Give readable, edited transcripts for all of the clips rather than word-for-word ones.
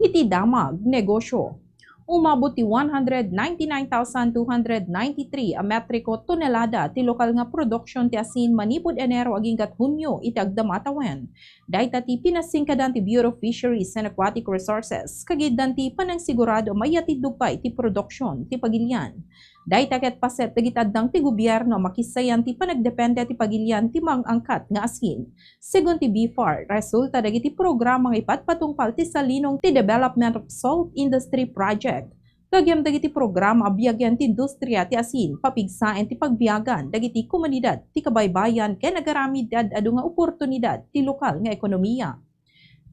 iti damag negosyo. Umabot ti 199,293 a metriko tonelada ti lokal nga produksyon ti asin manipod Enero aginggat Hunyo iti agdamatawen. Dayta ti pinasingkadan ti Bureau of Fisheries and Aquatic Resources kagiddan ti panangsigurado mayatid dugpay ti produksyon ti pagilian. Dayta ket paset dagitaddang ti gobyerno makisayan ti panagdepende ti pagilian ti mangangkat nga asin. Segun ti BFAR, resulta dagiti programa nga ipatpatungpal ti salinong ti Development of Salt Industry Project. Kagyam dagiti programa abiyagyan ti industriya ti asin papigsaen ti pagbiyagan dagiti komunidad ti kabaybayan ken nagaramid ti adu nga oportunidad ti lokal nga ekonomiya.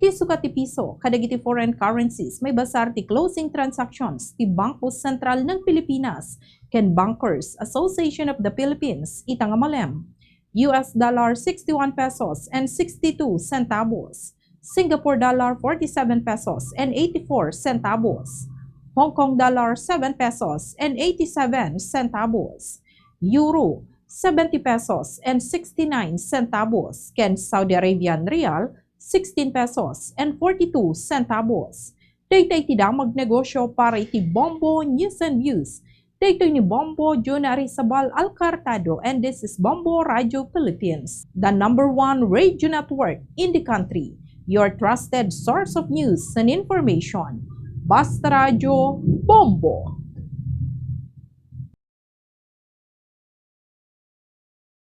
Ti sukat ti piso kadagiti foreign currencies may basar ti closing transactions ti Bangko Sentral ng Pilipinas ken Bankers Association of the Philippines itang amalem. US dollar 61 pesos and 62 centavos. Singapore dollar 47 pesos and 84 centavos. Hong Kong dollar 7 pesos and 87 centavos. Euro 70 pesos and 69 centavos. Ken Saudi Arabian Rial 16 pesos and 42 centavos. Daytay ti damag negosyo para iti Bombo News and Views. Daytoy ni Bombo Juna Rizabal Alcartado and this is Bombo Radio Philippines, the #1 radio network in the country. Your trusted source of news and information. Basta Radio Bombo!